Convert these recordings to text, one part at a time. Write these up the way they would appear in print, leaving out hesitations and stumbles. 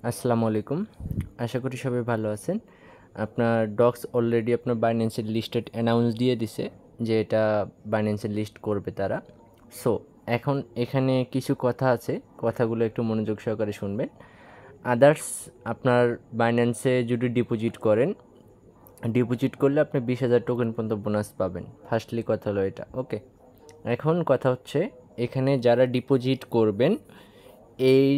আসসালামু আলাইকুম। আশা করি সবাই ভালো আছেন। আপনার ডক্স অলরেডি আপনার বাইন্যান্সের লিস্টেড অ্যানাউন্স দিয়ে দিছে যে এটা বাইন্যান্সের লিস্ট করবে তারা। সো এখন এখানে কিছু কথা আছে, কথাগুলো একটু মনোযোগ সহকারে শুনবেন। আদার্স আপনার বাইন্যান্সে যদি ডিপোজিট করেন, ডিপোজিট করলে আপনি 20,000 টোকেন পর্যন্ত বোনাস পাবেন। ফার্স্টলি কথা হলো এটা, ওকে। এখন কথা হচ্ছে এখানে যারা ডিপোজিট করবেন, এই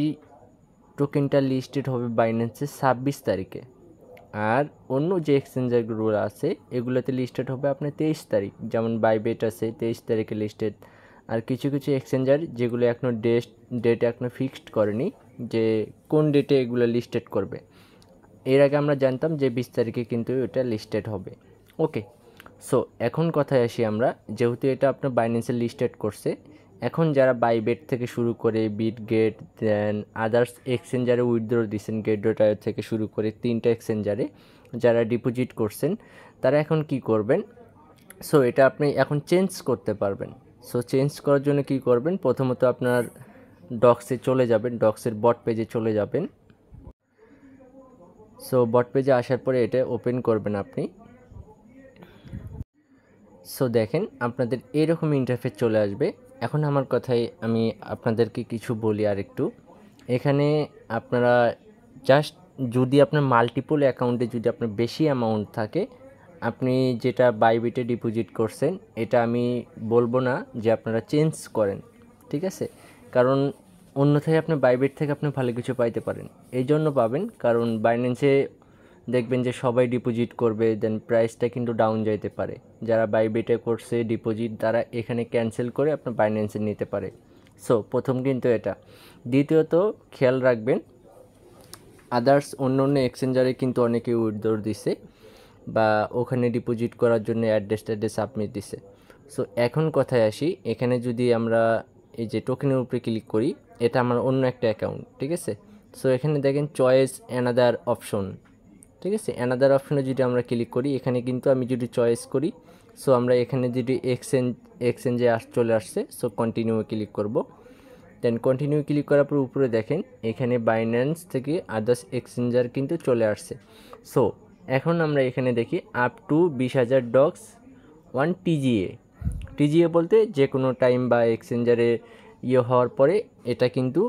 টোকেনটা লিস্টেড হবে বাইন্যান্সে 26 তারিখে। আর অন্য যে এক্সচেঞ্জারগুলো আছে এগুলোতে লিস্টেড হবে আপনার 23 তারিখ, যেমন বাইবেট আছে 23 তারিখে লিস্টেড। আর কিছু কিছু এক্সচেঞ্জার যেগুলো এখনও ডেট এখনও ফিক্সড করেনি যে কোন ডেটে এগুলো লিস্টেড করবে। এর আগে আমরা জানতাম যে 20 তারিখে কিন্তু এটা লিস্টেড হবে, ওকে। সো এখন কথায় আসি আমরা, যেহেতু এটা আপনার বাইন্যান্সে লিস্টেড করছে, এখন যারা বাইবেট থেকে শুরু করে বিটগেট দেন আদার্স এক্সচেঞ্জারে উইথড্র দিচ্ছেন, গেটডটার থেকে শুরু করে 3টা এক্সচেঞ্জারে যারা ডিপোজিট করছেন, তারা এখন কি করবেন? সো এটা আপনি এখন চেঞ্জ করতে পারবেন। সো চেঞ্জ করার জন্য কি করবেন? প্রথমত আপনার ডক্সে চলে যাবেন, ডক্সের বট পেজে চলে যাবেন। সো বট পেজে আসার পরে এটা ওপেন করবেন আপনি। সো দেখেন আপনাদের এরকম ইন্টারফেস চলে আসবে। এখন আমার কথায় আমি আপনাদেরকে কিছু বলি আর একটু। এখানে আপনারা জাস্ট যদি আপনার মাল্টিপল অ্যাকাউন্টে যদি আপনার বেশি অ্যামাউন্ট থাকে, আপনি যেটা বাইবিটে ডিপোজিট করছেন, এটা আমি বলবো না যে আপনারা চেঞ্জ করেন, ঠিক আছে? কারণ অন্যথায় আপনি বাইবিট থেকে আপনি ভালো কিছু পাইতে পারেন। এই জন্য পাবেন কারণ বাইন্যান্সে দেখবেন যে সবাই ডিপোজিট করবে, দেন প্রাইসটা কিন্তু ডাউন যাইতে পারে। যারা বাইবিটে করছে ডিপোজিট, তারা এখানে ক্যান্সেল করে আপনার বাইন্যান্সে নিতে পারে। সো প্রথম কিন্তু এটা। দ্বিতীয়ত খেয়াল রাখবেন, আদার্স অন্য অন্য এক্সচেঞ্জারে কিন্তু অনেকে উইথড্র দিছে বা ওখানে ডিপোজিট করার জন্য অ্যাড্রেস সাবমিট দিছে। সো এখন কথায় আসি, এখানে যদি আমরা এই যে টোকেনের উপরে ক্লিক করি, এটা আমার অন্য একটা অ্যাকাউন্ট, ঠিক আছে? সো এখানে দেখেন চয়েস অ্যানাদার অপশন, ঠিক আছে? অ্যানাদার অপশনে যদি আমরা ক্লিক করি, এখানে কিন্তু আমি যদি চয়েস করি, সো আমরা এখানে যদি এক্সচেঞ্জে চলে আসছে, সো কন্টিনিউ ক্লিক করব। দেন কন্টিনিউ ক্লিক করার পর উপরে দেখেন এখানে বাইন্যান্স থেকে আদার্স এক্সচেঞ্জার কিন্তু চলে আসছে। সো এখন আমরা এখানে দেখি আপ টু 20,000 ডক্স 1 টিজিএ বলতে যে কোনো টাইম বা এক্সচেঞ্জারে হওয়ার পরে এটা কিন্তু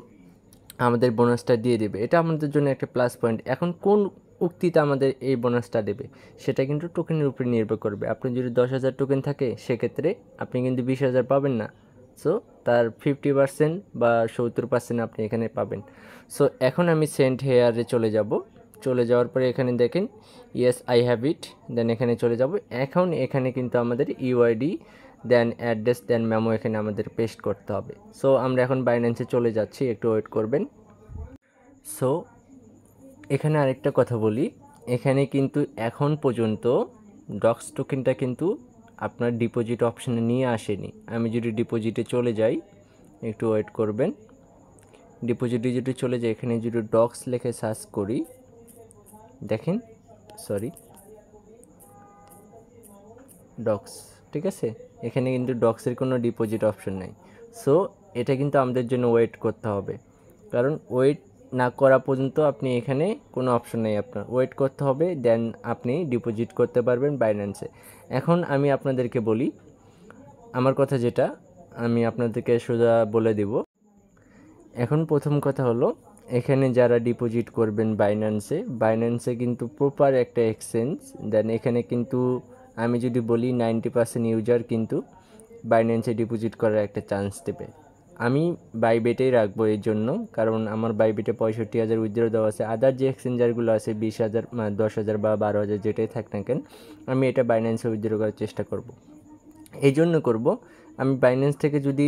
আমাদের বোনাসটা দিয়ে দেবে। এটা আমাদের জন্য একটা প্লাস পয়েন্ট। এখন কোন উক্তিতে আমাদের এই বোনাসটা দেবে সেটা কিন্তু টোকেনের উপরে নির্ভর করবে। আপনি যদি 10,000 টোকেন থাকে, সেক্ষেত্রে আপনি কিন্তু 20,000 পাবেন না। সো তার 50% বা 70% আপনি এখানে পাবেন। সো এখন আমি সেন্ড হেয়ারে চলে যাব। চলে যাওয়ার পরে এখানে দেখেন ইয়েস আই হ্যাভ ইট, দেন এখানে চলে যাব। এখন এখানে কিন্তু আমাদের ইউআইডি দেন অ্যাড্রেস দেন মেমো এখানে আমাদের পেস্ট করতে হবে। সো আমরা এখন বাইন্যান্সে চলে যাচ্ছি, একটু ওয়েট করবেন। সো এখানে আরেকটা কথা বলি, এখানে কিন্তু এখন পর্যন্ত ডক্স টোকেনটা কিন্তু আপনার ডিপোজিট অপশানে নিয়ে আসেনি। আমি যদি ডিপোজিটে চলে যাই, একটু ওয়েট করবেন। ডিপোজিটে যদি চলে যাই, এখানে যদি ডক্স লিখে সার্চ করি, দেখেন সরি ডক্স, ঠিক আছে? এখানে কিন্তু ডক্সের কোনো ডিপোজিট অপশন নাই। সো এটা কিন্তু আমাদের জন্য ওয়েট করতে হবে, কারণ ওয়েট না করা পর্যন্ত আপনি এখানে কোনো অপশন নেই, আপনার ওয়েট করতে হবে, দেন আপনি ডিপোজিট করতে পারবেন বাইন্যান্সে। এখন আমি আপনাদেরকে বলি আমার কথা, যেটা আমি আপনাদেরকে সোজা বলে দিব। এখন প্রথম কথা হলো, এখানে যারা ডিপোজিট করবেন বাইন্যান্সে কিন্তু প্রপার একটা এক্সচেঞ্জ, দেন এখানে কিন্তু আমি যদি বলি 90% ইউজার কিন্তু বাইন্যান্সে ডিপোজিট করার একটা চান্স দেবে। আমি বাইবেটেই রাখবো এই জন্য, কারণ আমার বাইবেটে 65,000 উইথড্র দেওয়া আছে। আদার যে এক্সচেঞ্জারগুলো আছে 20,000 10,000 বা 12,000 যেটাই থাক না কেন, আমি এটা বাইন্যান্সে উইথড্র করার চেষ্টা করব। এই জন্য করব, আমি বাইন্যান্স থেকে যদি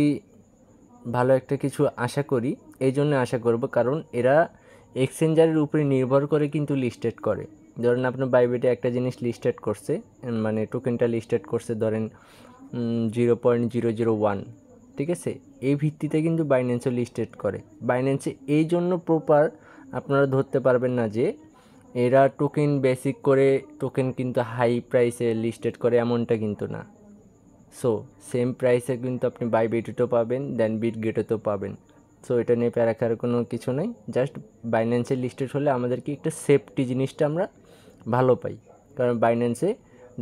ভালো একটা কিছু আশা করি, এই জন্য আশা করব কারণ এরা এক্সচেঞ্জারের উপরে নির্ভর করে কিন্তু লিস্টেড করে। ধরেন আপনার বাইবেটে একটা জিনিস লিস্টেড করছে, মানে টোকেনটা লিস্টেড করছে ধরেন 0.001, ঠিক আছে? এই ভিত্তিতে কিন্তু বাইন্যান্সও লিস্টেড করে। বাইন্যান্সে এই জন্য প্রপার আপনারা ধরতে পারবেন না যে এরা টোকেন বেসিক করে টোকেন কিন্তু হাই প্রাইসে লিস্টেড করে, এমনটা কিন্তু না। সো সেম প্রাইসে কিন্তু আপনি বাইবিটেও পাবেন, দেন বিটগেটেও পাবেন। সো এটা নিয়ে প্যারা খাওয়ার কোনো কিছু নেই। জাস্ট বাইন্যান্সে লিস্টেড হলে আমাদেরকে একটা সেফটি জিনিসটা আমরা ভালো পাই, কারণ বাইন্যান্সে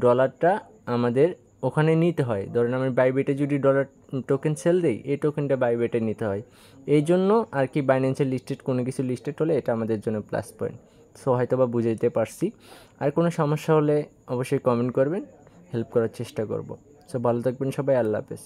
ডলারটা আমাদের ওখানে নিতে হয়। ধরেন আমি বাইবিটে যদি ডলার টোকেন সেল দিই, এই টোকেনটা বাইবিটে নিতে হয়। এই জন্য আর কি বাইন্যান্সে লিস্টেড কোনো কিছু লিস্টেড হলে এটা আমাদের জন্য প্লাস পয়েন্ট। সো হয়তো বা বুঝাইতে পারছি। আর কোনো সমস্যা হলে অবশ্যই কমেন্ট করবেন, হেল্প করার চেষ্টা করব। সো ভালো থাকবেন সবাই, আল্লাহ হাফেজ।